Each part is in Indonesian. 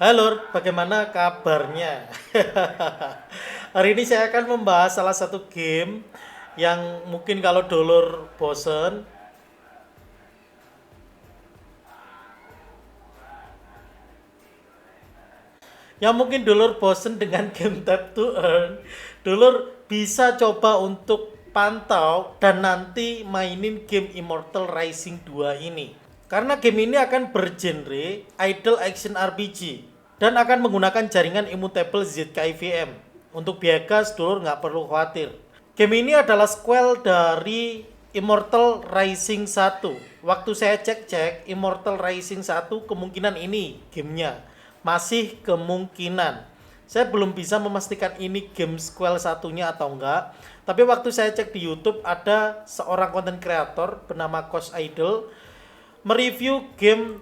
Halo, bagaimana kabarnya? Hari ini saya akan membahas salah satu game yang mungkin kalau dulur bosen, dengan game Tap to Earn, dulur bisa coba untuk pantau dan nanti mainin game Immortal Rising 2 ini. Karena game ini akan bergenre idle action RPG dan akan menggunakan jaringan immutable ZKIVM. Untuk biaya gas, dulur nggak perlu khawatir. Game ini adalah sequel dari Immortal Rising 1. Waktu saya cek-cek, Immortal Rising 1 kemungkinan ini gamenya. Masih kemungkinan. Saya belum bisa memastikan ini game sequel satunya atau enggak. Tapi waktu saya cek di YouTube ada seorang konten kreator bernama Coach Idol mereview game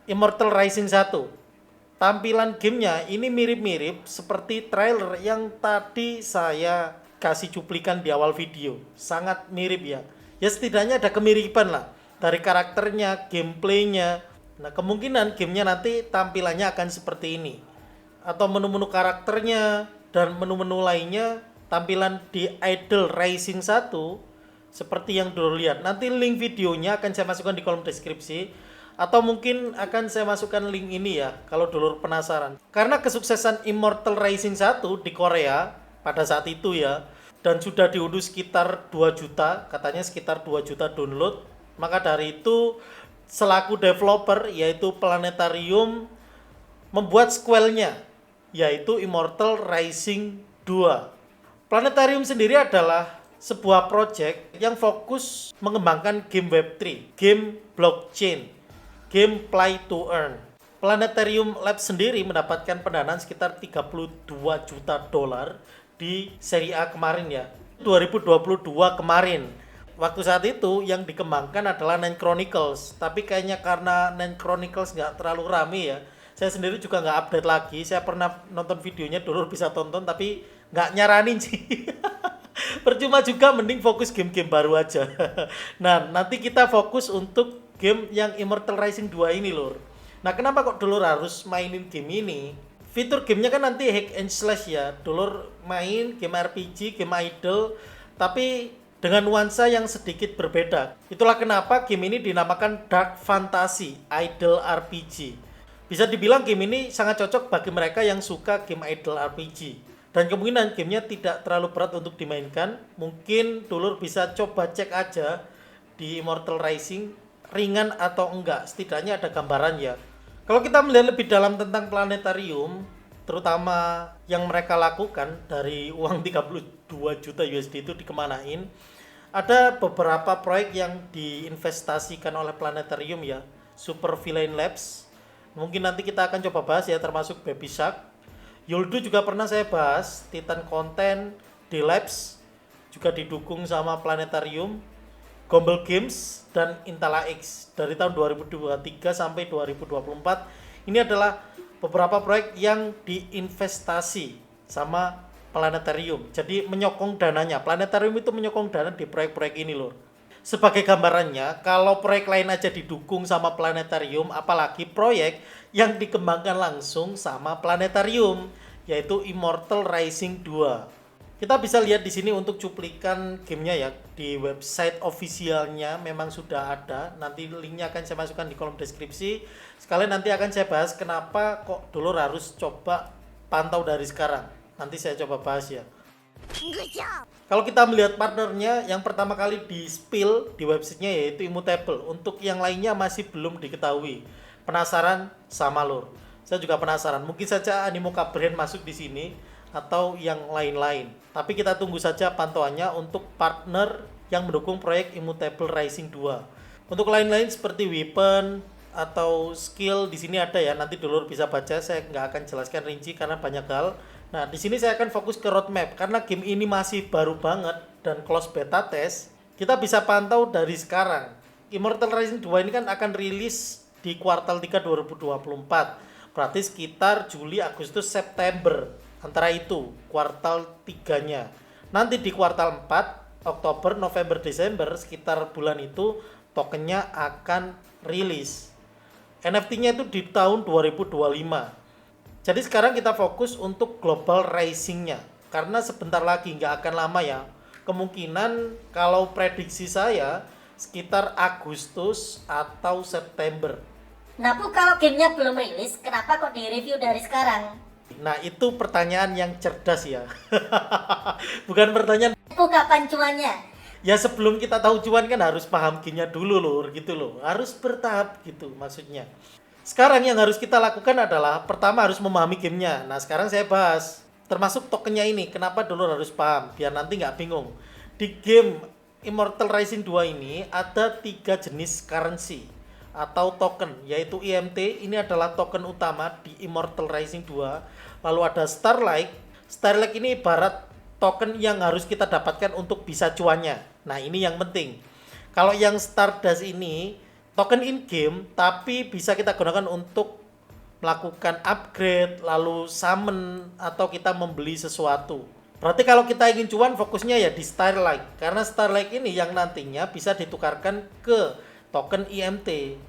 Immortal Rising 1. Tampilan gamenya ini mirip-mirip seperti trailer yang tadi saya kasih cuplikan di awal video. Sangat mirip ya. Ya setidaknya ada kemiripan lah dari karakternya, gameplaynya. Nah kemungkinan gamenya nanti tampilannya akan seperti ini. Atau menu-menu karakternya dan menu-menu lainnya tampilan di Idle Rising 1 seperti yang dulu lihat. Nanti link videonya akan saya masukkan di kolom deskripsi atau mungkin akan saya masukkan link ini ya kalau dulur penasaran. Karena kesuksesan Immortal Rising 1 di Korea pada saat itu ya dan sudah diunduh sekitar 2 juta, katanya sekitar 2 juta download. Maka dari itu selaku developer yaitu Planetarium membuat sequelnya yaitu Immortal Rising 2. Planetarium sendiri adalah sebuah project yang fokus mengembangkan game Web3, game blockchain, game play to earn. Planetarium Lab sendiri mendapatkan pendanaan sekitar 32 juta dolar di seri A kemarin ya, 2022 kemarin. Waktu saat itu yang dikembangkan adalah Nine Chronicles, tapi kayaknya karena Nine Chronicles nggak terlalu rame ya, saya sendiri juga nggak update lagi. Saya pernah nonton videonya, dulu bisa tonton tapi nggak nyaranin sih. Percuma juga, mending fokus game-game baru aja. Nah nanti kita fokus untuk game yang Immortal Rising 2 ini lor. Nah kenapa kok dulur harus mainin game ini? Fitur gamenya kan nanti hack and slash ya. Dulur main game RPG, game idle, tapi dengan nuansa yang sedikit berbeda. Itulah kenapa game ini dinamakan Dark Fantasy Idle RPG. Bisa dibilang game ini sangat cocok bagi mereka yang suka game idle RPG. Dan kemungkinan gamenya tidak terlalu berat untuk dimainkan. Mungkin dulur bisa coba cek aja di Immortal Rising ringan atau enggak. Setidaknya ada gambaran ya. Kalau kita melihat lebih dalam tentang Planetarium, terutama yang mereka lakukan dari uang 32 juta USD itu dikemanain, ada beberapa proyek yang diinvestasikan oleh Planetarium ya. Super Villain Labs, mungkin nanti kita akan coba bahas ya, termasuk Baby Shark. Yoldu juga pernah saya bahas, Titan Content, D-Labs juga didukung sama Planetarium, Gomble Games, dan Intala X dari tahun 2023 sampai 2024. Ini adalah beberapa proyek yang diinvestasi sama Planetarium. Jadi menyokong dananya. Planetarium itu menyokong dana di proyek-proyek ini loh. Sebagai gambarannya, kalau proyek lain aja didukung sama Planetarium, apalagi proyek yang dikembangkan langsung sama Planetarium, yaitu Immortal Rising 2. Kita bisa lihat di sini untuk cuplikan gamenya ya, di website officialnya memang sudah ada. Nanti linknya akan saya masukkan di kolom deskripsi. Sekalian nanti akan saya bahas kenapa kok dulur harus coba pantau dari sekarang. Nanti saya coba bahas ya. Kalau kita melihat partnernya, yang pertama kali di spill di websitenya yaitu Immutable. Untuk yang lainnya masih belum diketahui. Penasaran sama lur? Saya juga penasaran. Mungkin saja Animoca Brand masuk di sini atau yang lain-lain. Tapi kita tunggu saja pantauannya untuk partner yang mendukung proyek Immutable Rising 2. Untuk lain-lain seperti weapon atau skill di sini ada ya. Nanti dulur bisa baca. Saya nggak akan jelaskan rinci karena banyak hal. Nah, di sini saya akan fokus ke roadmap karena game ini masih baru banget dan close beta test. Kita bisa pantau dari sekarang. Immortal Rising 2 ini kan akan rilis di kuartal 3 2024. Berarti sekitar Juli, Agustus, September. Antara itu kuartal 3-nya. Nanti di kuartal 4, Oktober, November, Desember, sekitar bulan itu tokennya akan rilis. NFT-nya itu di tahun 2025. Jadi sekarang kita fokus untuk global racing-nya. Karena sebentar lagi, nggak akan lama ya. Kemungkinan kalau prediksi saya sekitar Agustus atau September. Nah, Bu, kalau gamenya belum rilis, kenapa kok di-review dari sekarang? Nah, itu pertanyaan yang cerdas ya. Bukan pertanyaan. Bu, kapan cuannya? Ya sebelum kita tahu cuan kan harus paham gamenya dulu loh, gitu loh. Harus bertahap gitu maksudnya. Sekarang yang harus kita lakukan adalah pertama harus memahami gamenya. Nah sekarang saya bahas termasuk tokennya ini. Kenapa dulu harus paham biar nanti nggak bingung. Di game Immortal Rising 2 ini ada 3 jenis currency atau token, yaitu IMT. Ini adalah token utama di Immortal Rising 2. Lalu ada Starlight. Starlight ini ibarat token yang harus kita dapatkan untuk bisa cuannya. Nah ini yang penting. Kalau yang Stardust ini token in game tapi bisa kita gunakan untuk melakukan upgrade, lalu summon atau kita membeli sesuatu. Berarti kalau kita ingin cuan fokusnya ya di Starlight, karena Starlight ini yang nantinya bisa ditukarkan ke token IMT.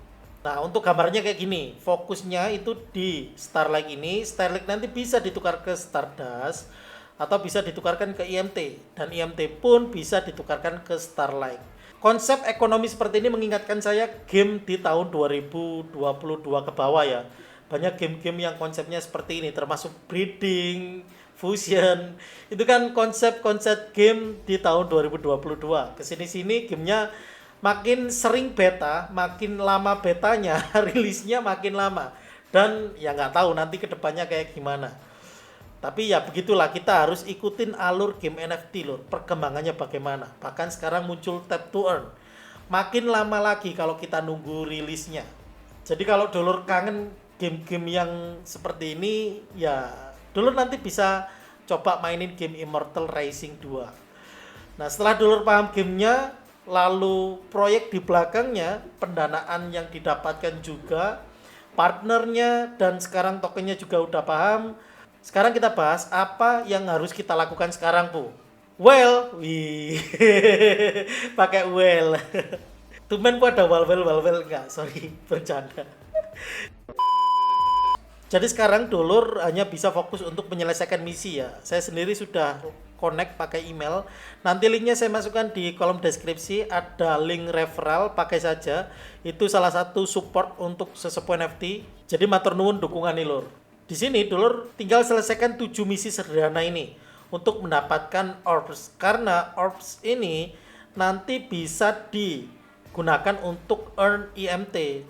Nah untuk gambarnya kayak gini, fokusnya itu di Starlight ini. Starlight nanti bisa ditukar ke Stardust atau bisa ditukarkan ke IMT, dan IMT pun bisa ditukarkan ke Starlight. Konsep ekonomi seperti ini mengingatkan saya game di tahun 2022 ke bawah ya. Banyak game-game yang konsepnya seperti ini, termasuk breeding, fusion. Itu kan konsep-konsep game di tahun 2022. Kesini-sini gamenya makin sering beta, makin lama betanya, rilisnya makin lama. Dan ya nggak tahu nanti kedepannya kayak gimana. Tapi ya begitulah, kita harus ikutin alur game NFT lur, perkembangannya bagaimana. Bahkan sekarang muncul tap to earn. Makin lama lagi kalau kita nunggu rilisnya. Jadi kalau dulur kangen game-game yang seperti ini, ya dulur nanti bisa coba mainin game Immortal Rising 2. Nah setelah dulur paham gamenya, lalu proyek di belakangnya, pendanaan yang didapatkan juga, partnernya, dan sekarang tokennya juga udah paham. Sekarang kita bahas apa yang harus kita lakukan sekarang, Bu. Well, wih, pakai well. Tumben kok ada well enggak, sorry, bercanda. Jadi sekarang dulur hanya bisa fokus untuk menyelesaikan misi ya. Saya sendiri sudah connect pakai email. Nanti linknya saya masukkan di kolom deskripsi. Ada link referral, pakai saja. Itu salah satu support untuk sesepuh NFT. Jadi matur nuwun dukungan nih lur. Di sini dulur tinggal selesaikan 7 misi sederhana ini untuk mendapatkan orbs. Karena orbs ini nanti bisa digunakan untuk earn IMT.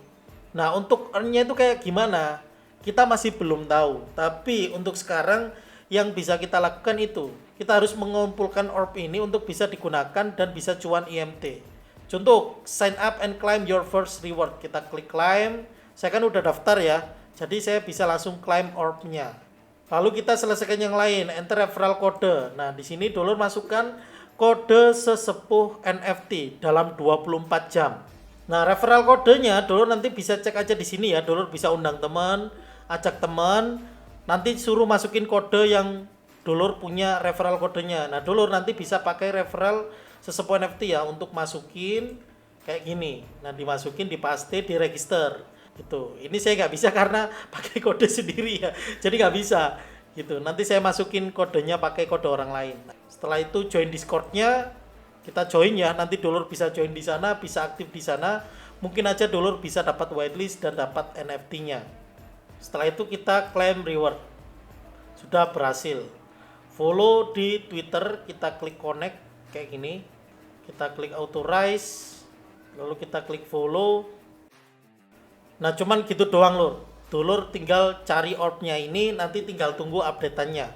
Nah untuk earn-nya itu kayak gimana? Kita masih belum tahu. Tapi untuk sekarang yang bisa kita lakukan itu, kita harus mengumpulkan orb ini untuk bisa digunakan dan bisa cuan IMT. Contoh, sign up and claim your first reward. Kita klik claim. Saya kan udah daftar ya. Jadi saya bisa langsung claim orb-nya. Lalu kita selesaikan yang lain, enter referral code. Nah, di sini dulur masukkan kode sesepuh NFT dalam 24 jam. Nah, referral kodenya dulur nanti bisa cek aja di sini ya. Dulur bisa undang teman, ajak teman, nanti suruh masukin kode yang dulur punya referral kodenya. Nah, dulur nanti bisa pakai referral sesepuh NFT ya untuk masukin kayak gini. Nah, dimasukin, dipaste, diregister. Gitu. Ini saya nggak bisa karena pakai kode sendiri ya, jadi nggak bisa gitu. Nanti saya masukin kodenya pakai kode orang lain. Setelah itu join Discordnya, kita join ya. Nanti dulur bisa join di sana, bisa aktif di sana. Mungkin aja dulur bisa dapat whitelist dan dapat NFT-nya. Setelah itu kita claim reward. Sudah berhasil. Follow di Twitter, kita klik connect kayak gini. Kita klik authorize, lalu kita klik follow. Nah cuman gitu doang lur. Dulur tinggal cari orbnya ini, nanti tinggal tunggu update-annya.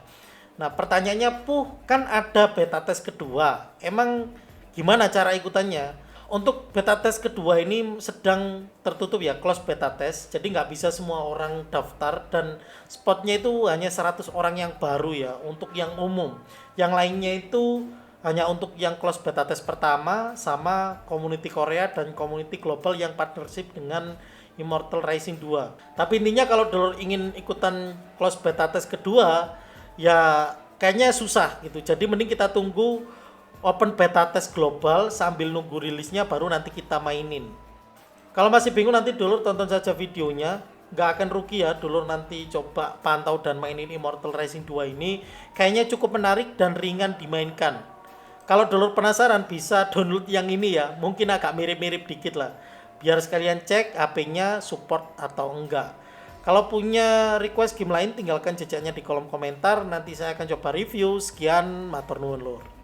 Nah pertanyaannya, kan ada beta test kedua. Emang gimana cara ikutannya? Untuk beta test kedua ini sedang tertutup ya, close beta test. Jadi nggak bisa semua orang daftar dan spotnya itu hanya 100 orang yang baru ya, untuk yang umum. Yang lainnya itu hanya untuk yang close beta test pertama sama community Korea dan community global yang partnership dengan Immortal Rising 2. Tapi intinya kalau dulur ingin ikutan close beta test kedua, ya kayaknya susah gitu. Jadi mending kita tunggu open beta test global sambil nunggu rilisnya baru nanti kita mainin. Kalau masih bingung nanti dulur tonton saja videonya. nggak akan rugi ya dulur nanti coba pantau dan mainin Immortal Rising 2 ini. Kayaknya cukup menarik dan ringan dimainkan. Kalau dulur penasaran bisa download yang ini ya, mungkin agak mirip-mirip dikit lah. Biar sekalian cek HP-nya support atau enggak. Kalau punya request game lain tinggalkan jejaknya di kolom komentar, nanti saya akan coba review. Sekian, matur nuwun lur.